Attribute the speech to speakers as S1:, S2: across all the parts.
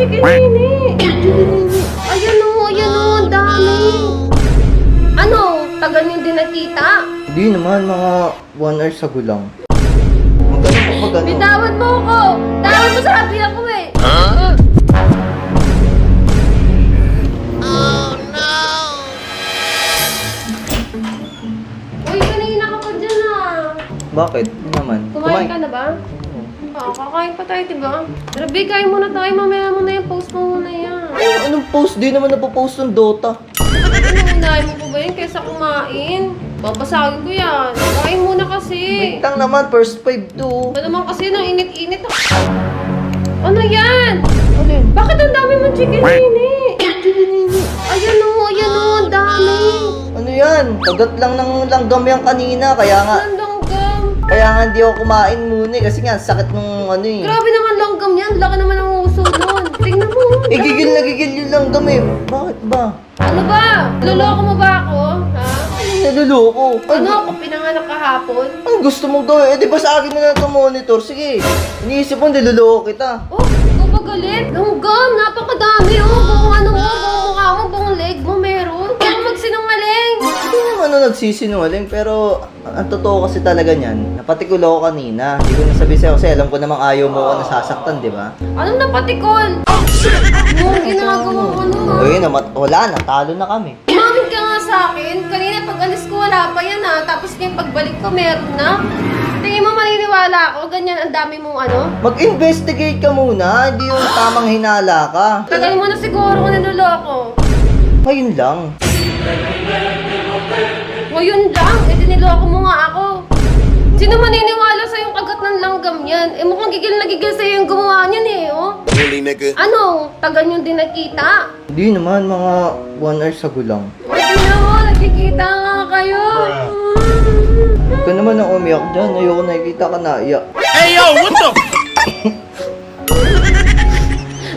S1: chicken nini. Ayan o, ang dami. Ano, tagal niyo din nakita?
S2: Hindi naman, mga 1 hour sa gulang. Magano.
S1: Bitawan mo ako. Tawad mo sabi ako eh. Uy, kanina ka pa dyan ah.
S2: Bakit? Ano naman?
S1: Kumain ka na ba? Oo, kakain pa tayo, diba? Grabe, kain muna tayo. Mamaya mo na yan. Post mo muna yan.
S2: Anong post? Di naman napopost ng Dota.
S1: Ano, unahin mo pa ba yun kaysa kumain? Babasagin ko yan. Kain muna kasi.
S2: Wait lang naman, first 5 to.
S1: Ano naman kasi nang init-init. Ano yan?
S2: Alin?
S1: Bakit ang dami mong chicken nini? Ayan o, ang dami.
S2: Ano yan? Kagat lang ng langgam yan kanina, kaya nga hindi ako kumain muna eh, kasi nga sakit nung ano eh.
S1: Grabe naman langgam yan. Laki naman ang uso doon. Tingnan mo.
S2: Gigil na gigil yung langgam eh. Bakit ba?
S1: Ano ba? Loloko mo ba ako? Ha?
S2: Naluloko.
S1: Ano ako pinanganak kahapon?
S2: Ang gusto mong gawin? Eh, di ba sa akin mo na ito monitor? Sige. Iniisip mo, niluloko kita.
S1: Oh, kapagalit. Langgam, napakadami. Oh, buong ano mo, buong mukha mo, buong leg mo meron. Kaya magsinungaling.
S2: Hindi naman ano nagsisinungaling, pero ang totoo kasi talaga niyan, napatikulo ko kanina. Hindi ko nasabi sa'yo kasi alam ko namang ayaw mo ako nasasaktan, di ba?
S1: Anong napatikol? Anong ginagawa ko ano ha?
S2: Uy, wala na, talo na kami.
S1: Umamit ka nga sa akin. Kanina pag alis ko wala pa yan ha. Tapos ngayon pagbalik ko meron na. Tingin mo maniniwala ako? Ganyan ang dami mong ano?
S2: Mag-investigate ka muna, hindi yung tamang hinala ka.
S1: Tagal mo na siguro kung naluloko.
S2: Ngayon lang.
S1: Ngayon lang, niloko mo nga ako. Sino maniniwala sa yung kagat ng langgam yan? Eh mukhang gigil na gigil sa'yo yung gumawa niyan eh, oh.
S3: Really, nigga?
S1: Ano? Tagal nyo din nakita?
S2: Hindi naman, mga 1 hour sa gulang.
S1: Hindi mo, nakikita nga kayo.
S2: Huwag ka naman ang umiyak dyan, ayoko nakikita ka naiyak.
S3: Hey, yo, what the?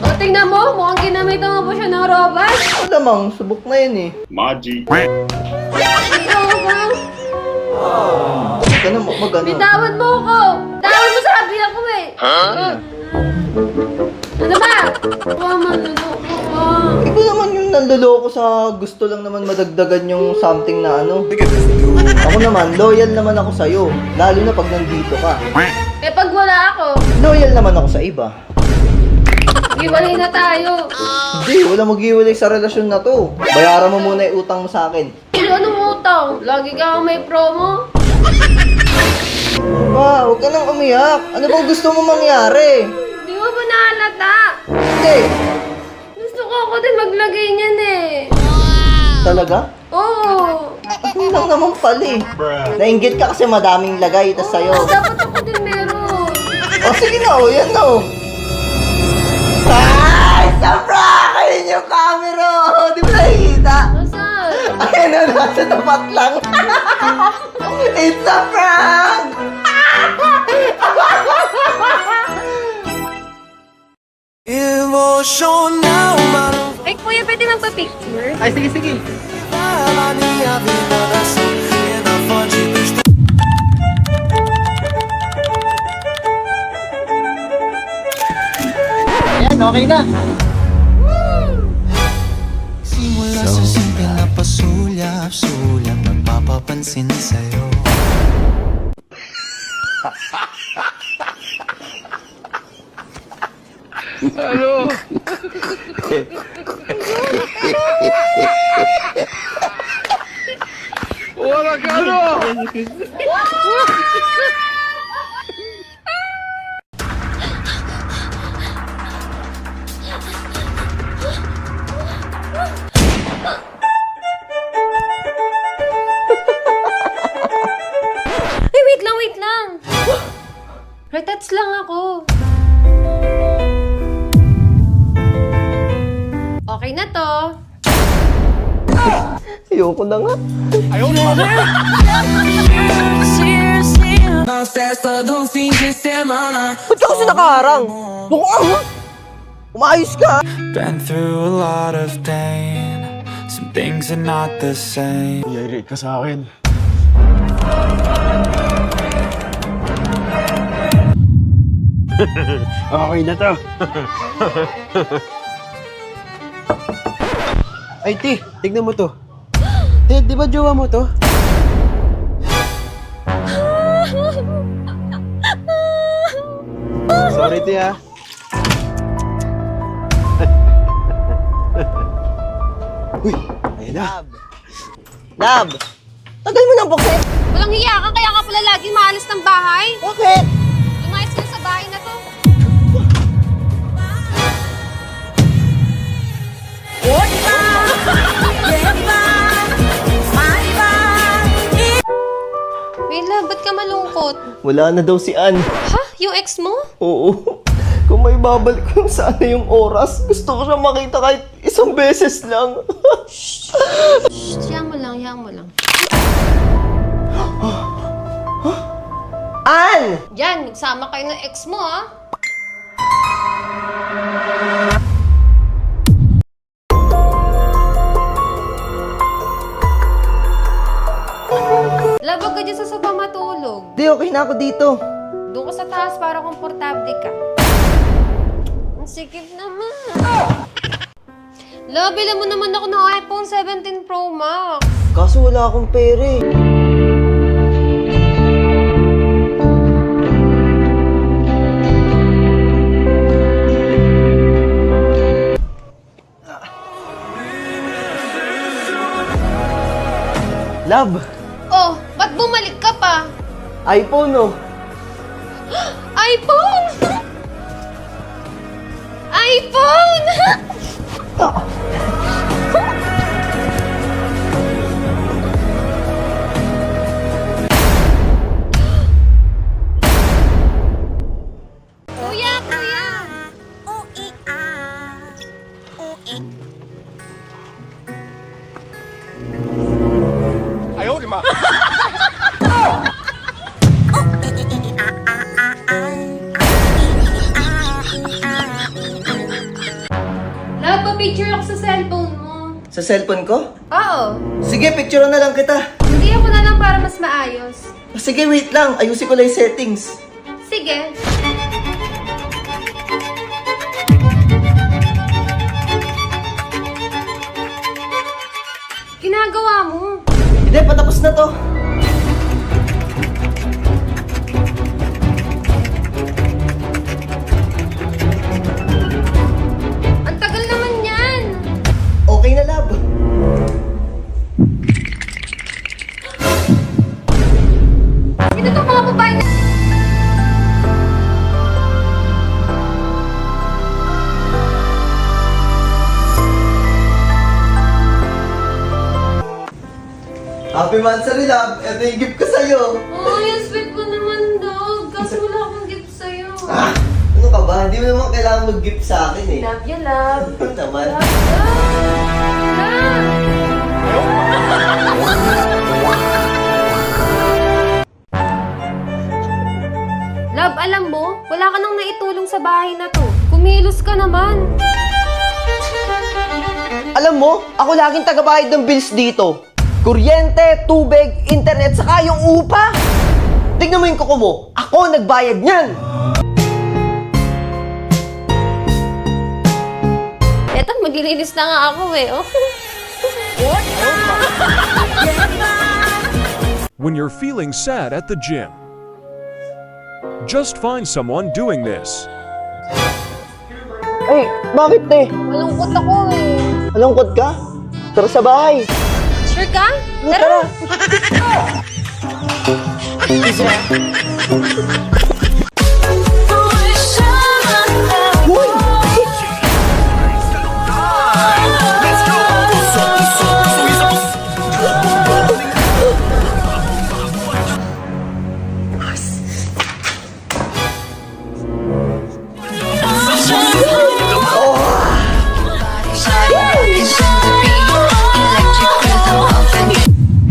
S1: O, tingnan mo, mukhang ginamitan mo pa siya ng robot.
S2: Wala mang, subok na yun eh.
S3: Maji.
S1: Ikaw ba?
S2: Huwag ka na mag-ano.
S1: Bitawan mo ako! Tawad mo sabi ako eh! Ano ba? Manluloko ka.
S2: Ikaw naman yung nanloloko sa gusto lang naman madagdagan yung something na ano. Ako naman, loyal naman ako sa'yo. Lalo na pag nandito ka.
S1: Eh pag wala ako,
S2: Loyal naman ako sa iba.
S1: iwalay na tayo.
S2: Hindi, wala mag-iwalay sa relasyon na to. Bayaran mo muna yung utang mo sa akin.
S1: Anong utang? Lagi ka may promo?
S2: Pa, huwag ka nang umiyak. Ano bang gusto mo mangyari?
S1: Di mo ba nahalata?
S2: Hindi.
S1: Gusto ko ako din maglagay niyan eh.
S2: Talaga?
S1: Oo.
S2: Ano lang naman pala eh. Nainggit ka kasi madaming lagay, tas sa'yo.
S1: Dapat ako din meron.
S2: O sige na, o yan na o. Ay! Sabra! Ayun yung camera! Di ba nakikita?
S1: Nasaan?
S2: Ayun na, nasa tapat lang. It's a prank!
S3: Emotional,
S1: Ay, kuya, pwede magpa-picture?
S2: Ay, sige, sige. Ayan, okay na.
S4: Simula sa simple na pasulyap-sulyap, nagpapapansin sa'yo.
S1: Ay, wait lang. Retouch lang ako. Okay na to.
S2: Ayoko na nga.
S4: Na festa do fim de semana.
S2: Ba't ka kasi nakaharang? Umayos ka!
S4: Been through a lot of pain. Some things are not the same.
S5: I-rate ka sa akin. Okay na to. Ay, Ti, tignan mo to. Ti, di ba jowa mo to? Sorry, Ti, ha. Uy, ayun na.
S2: Lab! Tagal mo nang buksan.
S1: Walang hiya ka, kaya ka pala lagi maalis ng bahay.
S2: Bakit?
S1: Lumayas ka na sa bahay na to. Wila, ba't ka malungkot?
S2: Wala na daw si Ann.
S1: Ha? Yung ex mo?
S2: Oo. Kung may babalik ko sana yung oras, gusto ko siya makita kahit isang beses lang.
S1: Shh, hiyang mo lang, hiyang mo lang.
S2: Ann!
S1: Diyan, magsama kayo ng ex mo, ha? Labag ka dyan sa sofa matulog.
S2: Di, okay na ako dito.
S1: Doon ka sa taas para komportable ka. Ang sikip naman. Love, bilan mo naman ako ng iPhone 17 Pro Max.
S2: Kaso wala akong pere. Love,
S1: Oh, ba't bumalik ka pa?
S2: iPhone oh.
S1: iPhone! iPhone! Kuya, kuya! Love, pa-picture ako sa cellphone mo.
S2: Sa cellphone ko?
S1: Oo.
S2: Sige, picture na lang kita.
S1: Hindi ako na lang para mas maayos.
S2: Sige, wait lang. Ayusin ko lang yung settings.
S1: Sige. Ginagawa mo.
S2: Hindi, patapos na to.
S1: Ang tagal naman yan.
S2: Okay na, love.
S1: Sino itong mga babae na...
S2: Happy Mansari, love. Ito yung gift ko sa'yo.
S1: Oh, yung sweet mo naman, dog. Kaso wala akong gift sa'yo.
S2: Ah, ano ka ba? Hindi mo naman kailangan mag-gift sa akin eh.
S1: Love you, love.
S2: Ano naman?
S1: Love. Love, alam mo, wala ka nang naitulong sa bahay na to. Kumilos ka naman.
S2: Alam mo, ako laging tagabayad ng bills dito. Kuryente, tubig, internet, saka yung upa. Tignan mo yung kuko mo. Ako nagbayad niyan.
S1: Eto, maglilinis na nga ako eh. Oh.
S3: When you're feeling sad at the gym, just find someone doing this.
S2: Ay, bakit te?
S1: Malungkot ako eh.
S2: Malungkot ka? Tara sa bahay.
S1: Sure ka?
S2: Tara.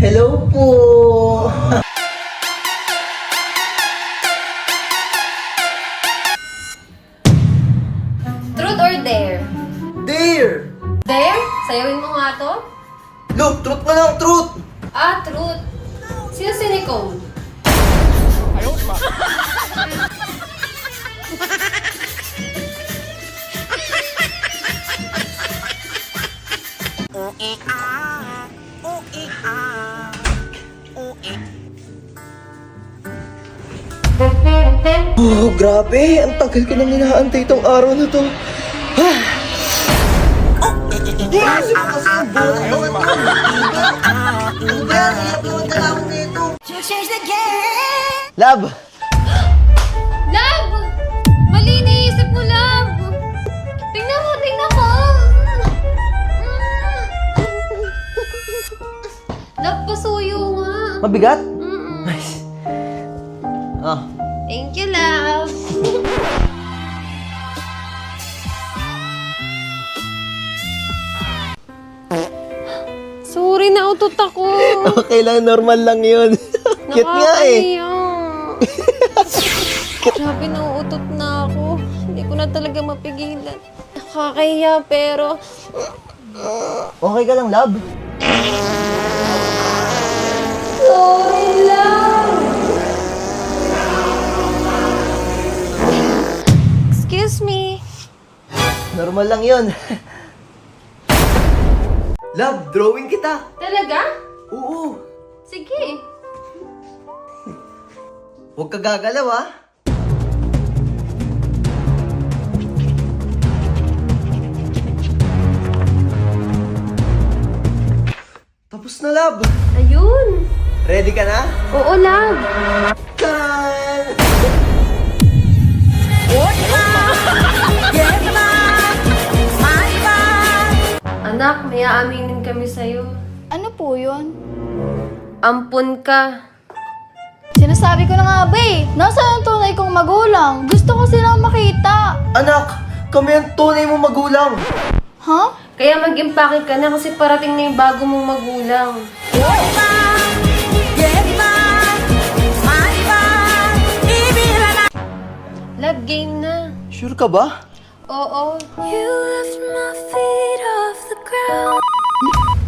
S2: Hello po.
S1: Truth or dare?
S2: Dear.
S1: Dare? Sayawin mo nga to?
S2: Look, truth na lang, truth.
S1: Ah, truth. Sino si Nicole?
S2: Oh, grabe. Ang tagal ko nang inaantay itong araw na to. Love!
S1: Love! Mali iniisip mo, Love! Tingnan mo, tingnan mo! Love, pasuyo nga.
S2: Mabigat?
S1: Mm-mm.
S2: Nice. Ah,
S1: Thank you, Love. Sorry, nautot ako.
S2: okay lang. Normal lang yun. Cute nga eh.
S1: Nakakahiya. Grabe, nauutot na ako. Hindi ko na talaga mapigilan. Nakakahiya, pero...
S2: Okay ka lang, love?
S1: Sorry, Love. Excuse me.
S2: Normal lang yun. Love, drawing kita.
S1: Talaga?
S2: Oo.
S1: Sige.
S2: Huwag ka gagalaw, ah. Tapos na, love.
S1: Ayun.
S2: Ready ka na?
S1: Oo, Love.
S2: Tan!
S1: Anak, may aaminin kami sa'yo.
S6: Ano po yun?
S1: Ampun ka.
S6: Sinasabi ko na nga ba eh. Nasaan ang tunay kong magulang? Gusto ko silang makita.
S2: Anak, kami ang tunay mong magulang.
S6: Ha?
S1: Kaya mag-impake ka na kasi parating na yung bago mong magulang. Love game na.
S2: Sure ka ba?
S1: Oo.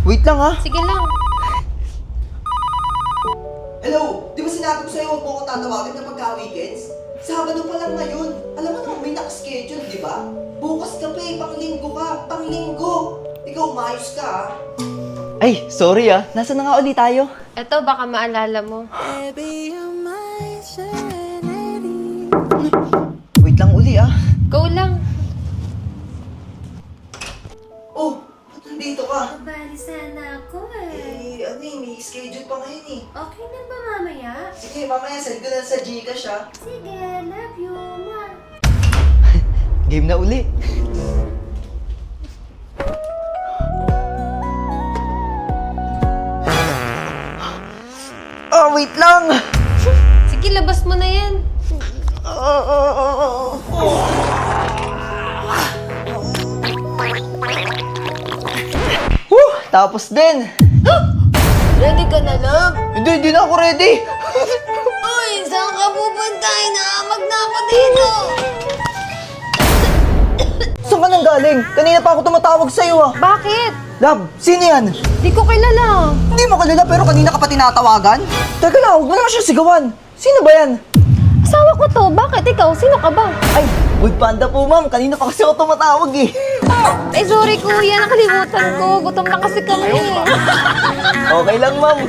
S2: Wait lang, ah.
S1: Sige lang.
S2: Hello, di ba sinabi ko sa'yo huwag mo ako tatawagan kapag ka-weekends? Sabado pa lang ngayon. Alam mo naman may nakaschedule, di ba? Bukas ka pa eh, panglinggo ka, panglinggo. Ikaw, umayos ka ah. Ay, sorry ah. Nasaan na nga ulit tayo?
S1: Eto, baka maalala mo.
S2: Wait lang uli ah.
S1: Go lang.
S2: Oh, ba't nandito ka?
S1: Bali sana ako
S2: Ano eh, may schedule pa ngayon eh.
S1: Okay na ba mamaya?
S2: Sige, mamaya send ko na sa Gcash ah.
S1: Sige, love you, ma.
S2: Game na uli. Oh, wait lang!
S1: Sige, labas mo na yan.
S2: Tapos din!
S6: Ready ka na, love?
S2: Hindi na ako ready!
S6: Uy, saan ka pupunta? Inaamag na ako dito.
S2: Saan ka nang galing? Kanina pa ako tumatawag sa'yo ah!
S1: Bakit?
S2: Love, sino yan?
S1: Di ko kilala.
S2: Hindi mo kilala pero kanina ka pa tinatawagan? Teka lang, huwag mo naman siya sigawan! Sino ba yan?
S1: Asawa ko to. Bakit ikaw? Sino ka ba?
S2: Ay, Food Panda po ma'am, kanina pa kasi ako tumatawag eh.
S1: Eh, sorry kuya. Nakalimutan ko. Gutom na kasi kami.
S2: Okay lang ma'am.